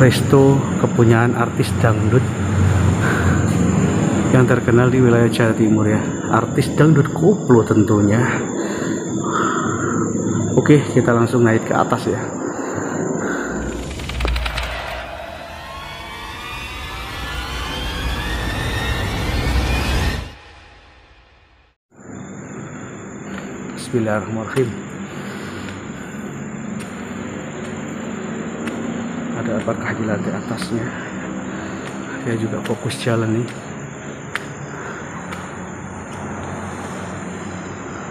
resto kepunyaan artis dangdut yang terkenal di wilayah Jawa Timur ya, artis dangdut koplo tentunya. Oke, kita langsung naik ke atas ya. Bismillahirrahmanirrahim. Ada apakah di lantai atasnya? Saya juga fokus jalan nih.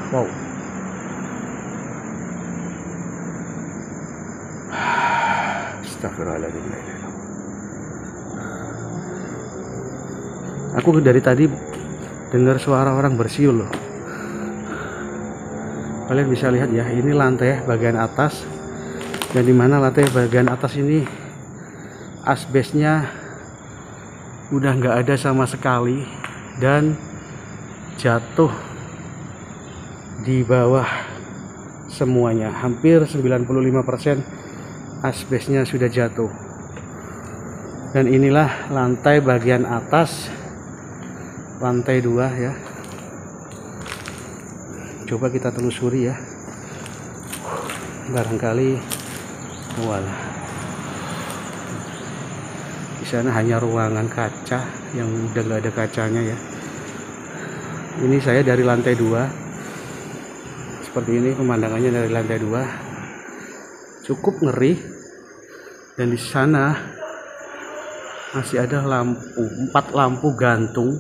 Wow. Astagfirullahaladzim. Aku dari tadi dengar suara orang bersiul loh. Kalian bisa lihat ya, ini lantai bagian atas, dan dimana lantai bagian atas ini asbesnya udah nggak ada sama sekali dan jatuh di bawah semuanya. Hampir 95% asbesnya sudah jatuh. Dan inilah lantai bagian atas, lantai 2 ya. Coba kita telusuri ya, barangkali walah, di sana hanya ruangan kaca yang udah gak ada kacanya ya. Ini saya dari lantai 2, seperti ini pemandangannya dari lantai 2, cukup ngeri. Dan di sana masih ada lampu, 4 lampu gantung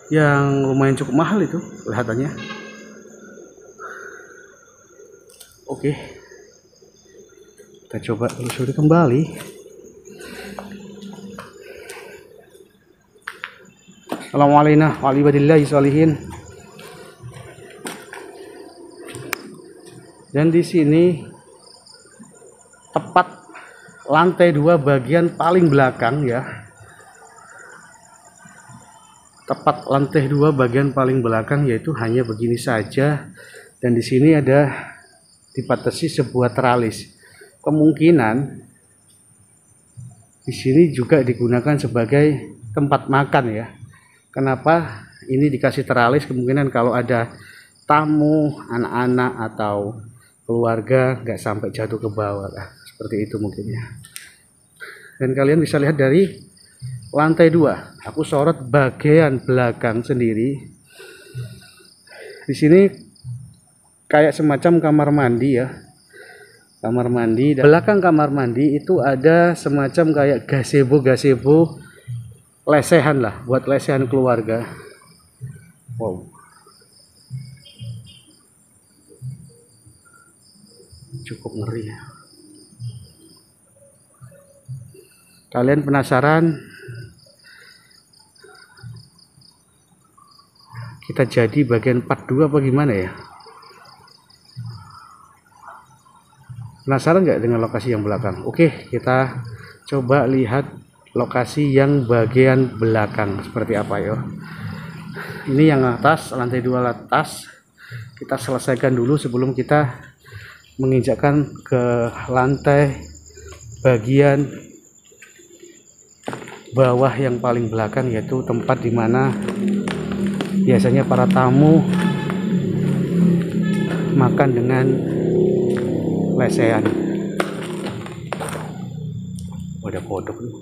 yang lumayan cukup mahal itu kelihatannya. Oke, kita coba telusuri kembali. Assalamualaikum warahmatullahi wabarakatuh. Dan di sini tepat lantai 2 bagian paling belakang ya. Tepat lantai 2 bagian paling belakang, yaitu hanya begini saja. Dan di sini ada dibatasi sebuah teralis. Kemungkinan di sini juga digunakan sebagai tempat makan ya. Kenapa ini dikasih teralis? Kemungkinan kalau ada tamu, anak-anak atau keluarga nggak sampai jatuh ke bawah lah. Seperti itu mungkin ya. Dan kalian bisa lihat dari lantai 2. Aku sorot bagian belakang sendiri. Di sini kayak semacam kamar mandi ya, kamar mandi. Dan belakang kamar mandi itu ada semacam kayak gazebo lesehan lah, buat lesehan keluarga. Wow, cukup ngeri ya. Kalian penasaran kita jadi bagian part 2 apa gimana ya? Penasaran nggak dengan lokasi yang belakang? Oke, kita coba lihat lokasi yang bagian belakang seperti apa ya. Ini yang atas, lantai 2 atas. Kita selesaikan dulu sebelum kita menginjakkan ke lantai bagian bawah yang paling belakang, yaitu tempat dimana biasanya para tamu makan dengan lesehan. Oh, ada kodok tuh.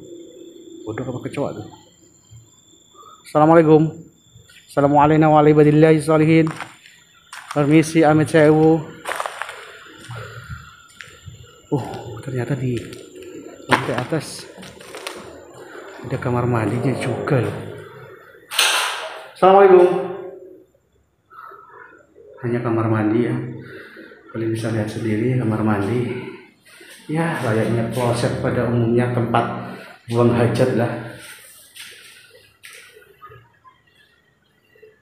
Kodok apa kecoa tuh? Assalamualaikum. Assalamualaikum warahmatullahi wabarakatuh. Permisi, amit sewu. Ternyata di lantai atas ada kamar mandinya juga loh. Assalamualaikum. Hanya kamar mandi ya. Kalian bisa lihat sendiri kamar mandi ya, layaknya kloset pada umumnya, tempat buang hajat lah.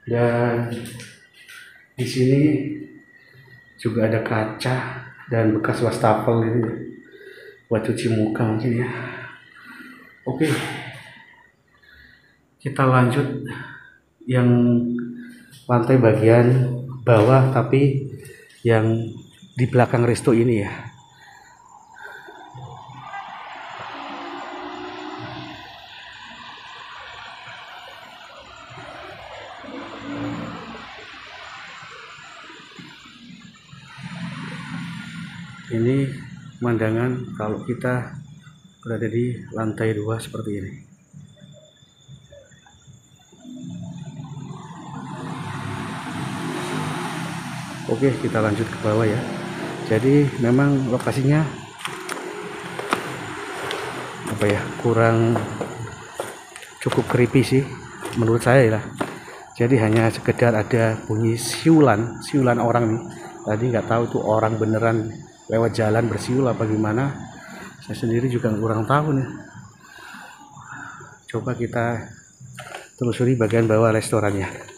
Dan di sini juga ada kaca dan bekas wastafel ini buat cuci muka mungkin ya. Oke, kita lanjut yang lantai bagian bawah, tapi yang di belakang resto ini ya. Ini pemandangan kalau kita berada di lantai 2 seperti ini. Oke, kita lanjut ke bawah ya. Jadi memang lokasinya apa ya, kurang cukup creepy sih menurut saya ya. Jadi hanya sekedar ada bunyi siulan orang nih. Tadi nggak tahu itu orang beneran lewat jalan bersiul apa gimana. Saya sendiri juga kurang tahu nih. Coba kita telusuri bagian bawah restorannya.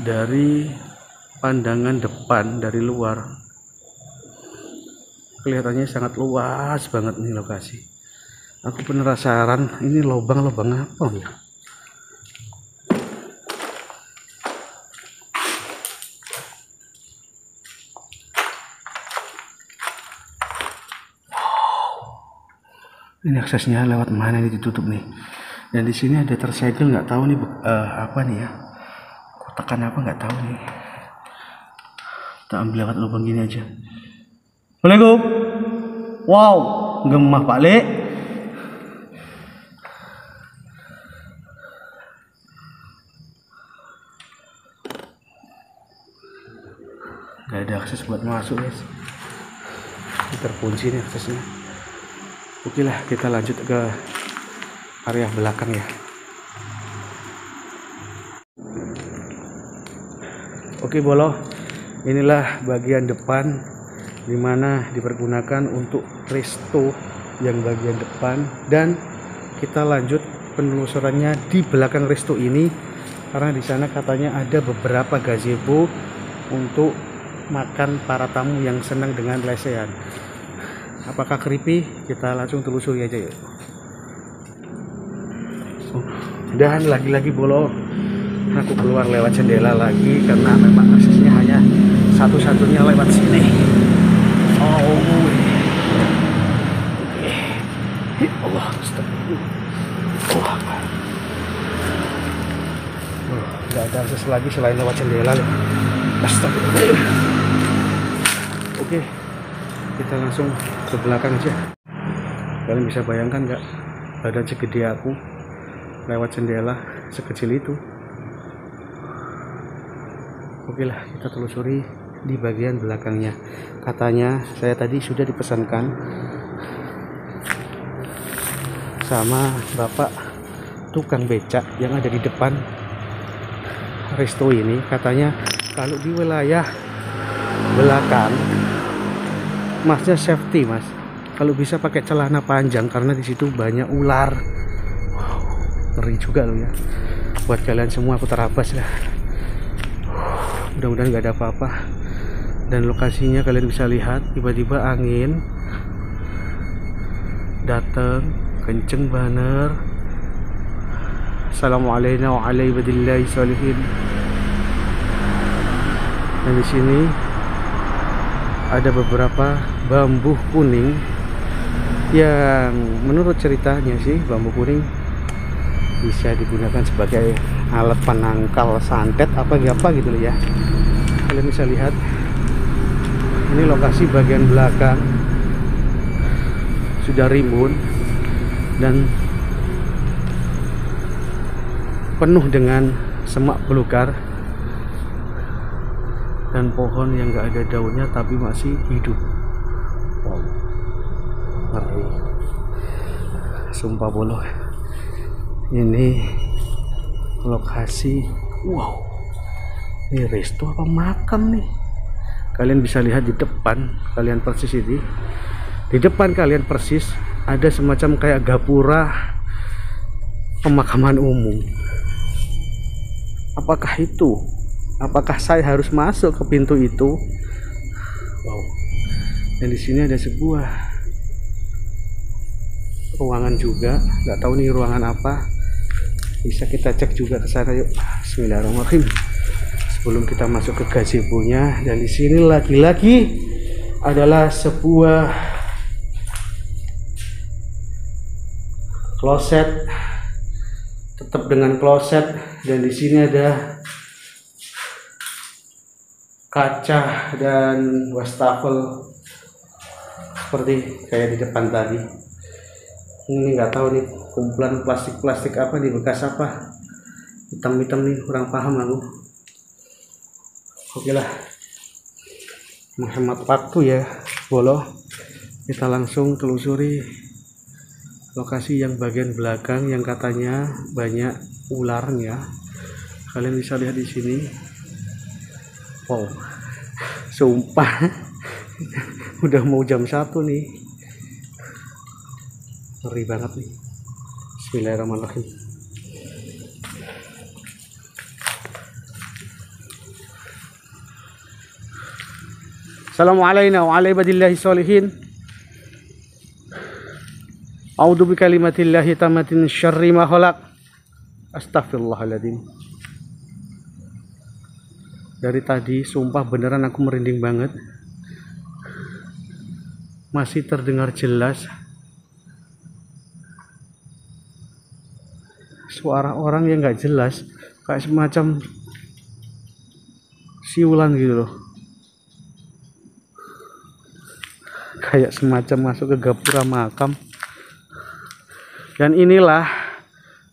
Dari pandangan depan dari luar kelihatannya sangat luas banget nih lokasi. Aku penasaran ini lubang-lubang apa ya? Ini aksesnya lewat mana, ini ditutup nih. Dan di sini ada tersegel, nggak tahu nih apa nih ya. Tekan apa nggak tahu nih. Kita ambil lewat lubang gini aja. Assalamualaikum. Wow, gemah Pak Le. Gak ada akses buat masuk guys. Ini terkunci nih aksesnya. Oke lah, kita lanjut ke area belakang ya. Oke boloh, inilah bagian depan dimana dipergunakan untuk resto yang bagian depan, dan kita lanjut penelusurannya di belakang resto ini karena di sana katanya ada beberapa gazebo untuk makan para tamu yang senang dengan lesehan. Apakah creepy? Kita langsung telusuri aja yuk. Dan lagi-lagi boloh, aku keluar lewat jendela lagi karena memang aksesnya hanya satu-satunya lewat sini. Oh, Allah, astagfirullah. Nggak ada akses lagi selain lewat jendela. Astagfirullah. Oke, kita langsung ke belakang aja. Kalian bisa bayangkan nggak, badan segede aku lewat jendela sekecil itu. Oke lah, kita telusuri di bagian belakangnya. Katanya saya tadi sudah dipesankan sama bapak tukang becak yang ada di depan resto ini. Katanya kalau di wilayah belakang masnya safety mas, kalau bisa pakai celana panjang karena di situ banyak ular. Wow, ngeri juga loh ya. Buat kalian semua aku terabas lah. Mudah-mudahan nggak ada apa-apa. Dan lokasinya kalian bisa lihat, tiba-tiba angin datang kenceng banget. Assalamualaikum warahmatullahi wabarakatuh. Dan di sini ada beberapa bambu kuning yang menurut ceritanya sih bambu kuning bisa digunakan sebagai alat penangkal santet apa gitu loh ya. Kalian bisa lihat ini lokasi bagian belakang sudah rimbun dan penuh dengan semak belukar dan pohon yang gak ada daunnya tapi masih hidup. Wow, ngeri sumpah boloh. Ini lokasi, wow, ini resto apa makam nih? Kalian bisa lihat di depan kalian persis ini, di depan kalian persis ada semacam kayak gapura pemakaman umum. Apakah itu? Apakah saya harus masuk ke pintu itu? Wow. Dan di sini ada sebuah ruangan juga, nggak tahu nih ruangan apa. Bisa kita cek juga ke sana yuk. Bismillahirrahmanirrahim. Sebelum kita masuk ke gazebo-nya, dan di sini lagi-lagi adalah sebuah kloset, tetap dengan kloset, dan di sini ada kaca dan wastafel seperti kayak di depan tadi. Ini nggak tahu nih kumpulan plastik-plastik apa nih, bekas apa, hitam-hitam nih, kurang paham aku. Oke lah, menghemat waktu ya bolo, kita langsung telusuri lokasi yang bagian belakang yang katanya banyak ularnya. Kalian bisa lihat di sini. Wow, sumpah udah mau jam 1 nih, ngeri banget nih. Bismillahirrahmanirrahim. Assalamualaikum wa ala ibadillahi sholihin. A'udzu bikalimatillahi tammatin syarri ma khalaq. Astaghfirullahaladzim. Dari tadi sumpah beneran aku merinding banget. Masih terdengar jelas suara orang yang nggak jelas, kayak semacam siulan gitu loh, kayak semacam masuk ke gapura makam. Dan inilah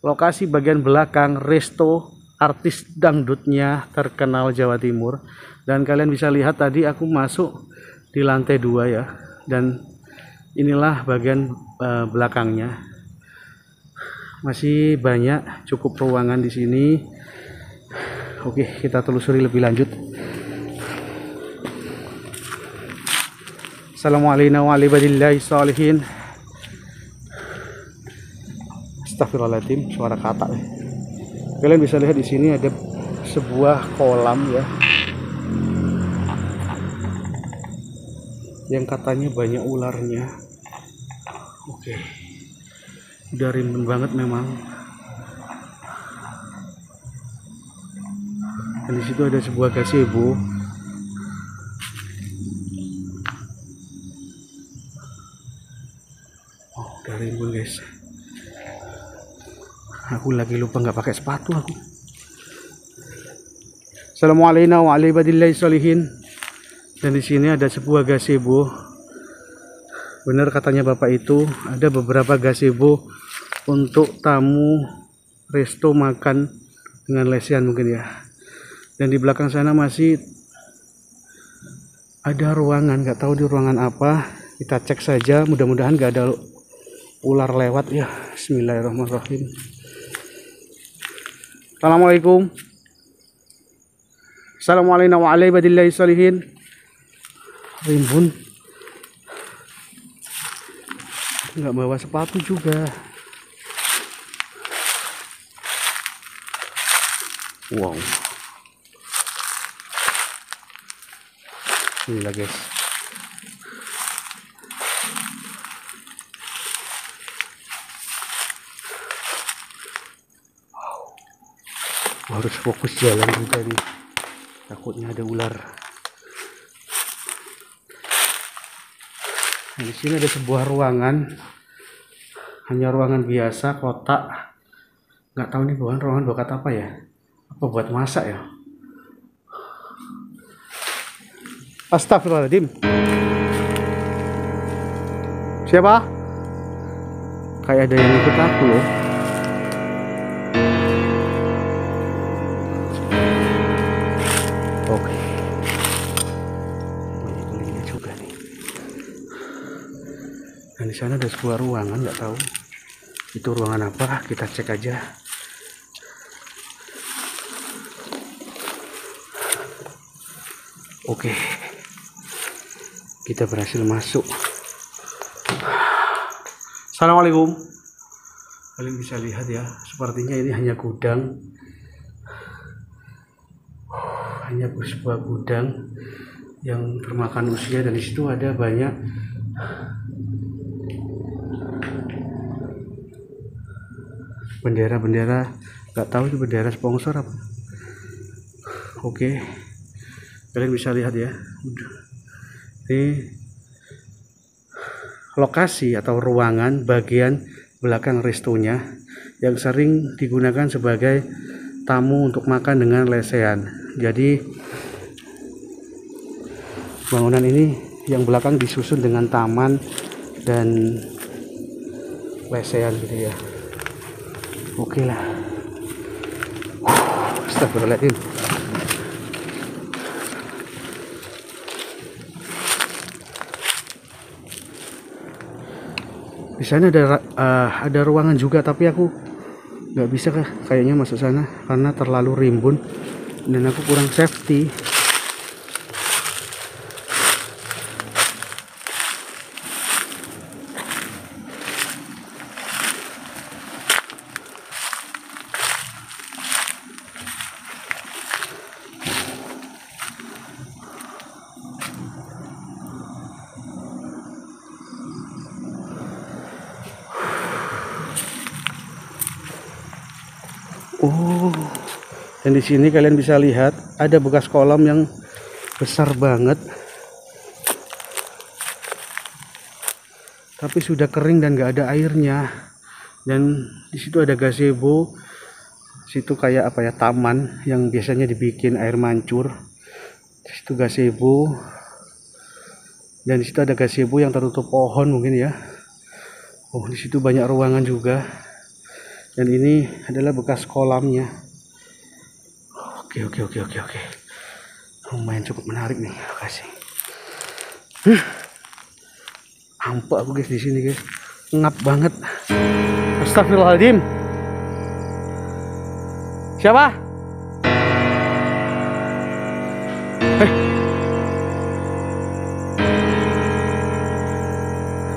lokasi bagian belakang resto artis dangdutnya terkenal Jawa Timur. Dan kalian bisa lihat tadi aku masuk di lantai 2 ya, dan inilah bagian belakangnya. Masih banyak cukup ruangan di sini. Oke, kita telusuri lebih lanjut. Assalamualaikum warahmatullahi wabarakatuh. Astagfirullahaladzim, suara kata. Kalian bisa lihat di sini ada sebuah kolam ya, yang katanya banyak ularnya. Oke, udah rimbun banget memang. Dan di situ ada sebuah gazebo. Oh, udah rimbun guys. Aku lagi lupa nggak pakai sepatu aku. Assalamualaikum warahmatullahi wabarakatuh. Dan di sini ada sebuah gazebo. Benar katanya bapak itu, ada beberapa gazebo untuk tamu resto makan dengan lesehan mungkin ya. Dan di belakang sana masih ada ruangan, nggak tahu di ruangan apa. Kita cek saja, mudah-mudahan nggak ada ular lewat ya. Bismillahirrahmanirrahim. Assalamualaikum. Assalamualaikum warahmatullahi wabarakatuh. Rimbun. Nggak bawa sepatu juga. Wow. Inilah guys. Harus fokus jalan juga nih, takutnya ada ular. Nah, di sini ada sebuah ruangan, hanya ruangan biasa, kotak. Nggak tahu nih ruangan buat apa ya? Apa buat masak ya? Astagfirullahaladzim. Siapa? Kayak ada yang ikut aku loh. Oke. Banyak telingnya juga nih. Dan di sana ada sebuah ruangan, nggak tahu itu ruangan apa. Kita cek aja. Oke. Kita berhasil masuk. Assalamualaikum. Kalian bisa lihat ya, sepertinya ini hanya gudang, hanya sebuah gudang yang termakan usia, dan di situ ada banyak bendera-bendera, nggak tahu itu bendera sponsor apa. Oke, kalian bisa lihat ya, ini lokasi atau ruangan bagian belakang restonya yang sering digunakan sebagai tamu untuk makan dengan lesehan. Jadi bangunan ini yang belakang disusun dengan taman dan lesehan gitu ya. Oke lah. Astagfirullahaladzim. Di sana ada ruangan juga, tapi aku nggak bisa kayaknya masuk sana karena terlalu rimbun dan aku kurang safety. Oh, dan di sini kalian bisa lihat ada bekas kolam yang besar banget, tapi sudah kering dan gak ada airnya. Dan di situ ada gazebo, situ kayak apa ya, taman yang biasanya dibikin air mancur. Di situ gazebo, dan di situ ada gazebo yang tertutup pohon mungkin ya. Oh, di situ banyak ruangan juga. Dan ini adalah bekas kolamnya. Oke. Lumayan cukup menarik nih lokasi. Ampe aku guys di sini guys. Ngap banget. Astagfirullahaladzim. Siapa?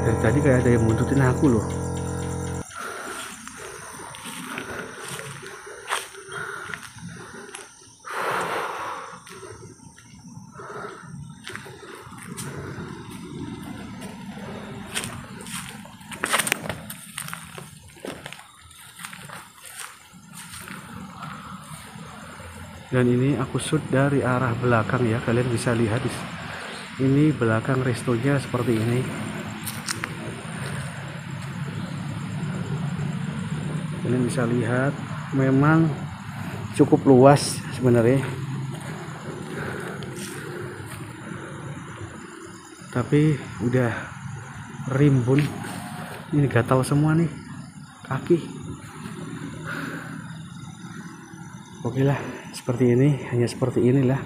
Dari tadi kayak ada yang buntutin aku loh. Dan ini aku shoot dari arah belakang ya, kalian bisa lihat ini belakang restonya seperti ini. Kalian bisa lihat memang cukup luas sebenarnya, tapi udah rimbun, ini gatal semua nih kaki. Oke lah, seperti ini, hanya seperti inilah.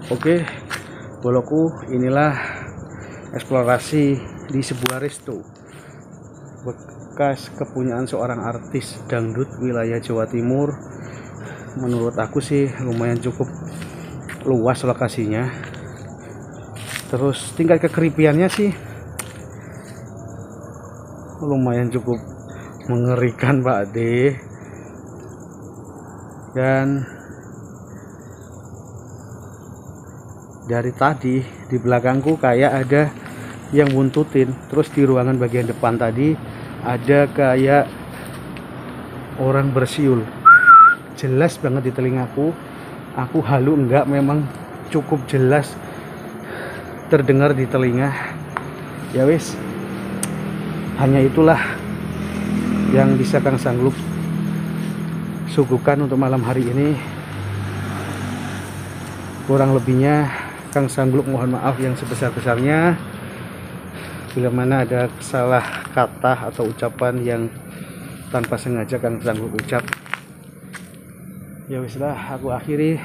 Oke, boloku, inilah eksplorasi di sebuah resto bekas kepunyaan seorang artis dangdut wilayah Jawa Timur. Menurut aku sih lumayan cukup luas lokasinya, terus tingkat kekeripiannya sih lumayan cukup mengerikan Pak D. Dan dari tadi di belakangku kayak ada yang buntutin, terus di ruangan bagian depan tadi ada kayak orang bersiul, jelas banget di telingaku. Aku halu enggak, memang cukup jelas terdengar di telinga. Ya wis, hanya itulah yang bisa Kang Sangluk suguhkan untuk malam hari ini. Kurang lebihnya Kang Sangluk mohon maaf yang sebesar-besarnya bila mana ada salah kata atau ucapan yang tanpa sengaja Kang Sangluk ucap. Ya wis lah, aku akhiri.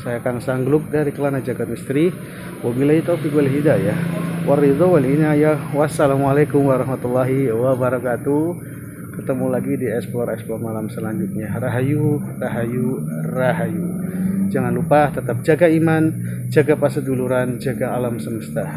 Saya Kang Sangluk dari Kelana Jagat Misteri. Wabillahi taufiq wal hidayah. Waridho wal inayah. Wassalamualaikum warahmatullahi wabarakatuh. Ketemu lagi di Explore malam selanjutnya. Rahayu, rahayu, rahayu. Jangan lupa tetap jaga iman, jaga paseduluran, jaga alam semesta.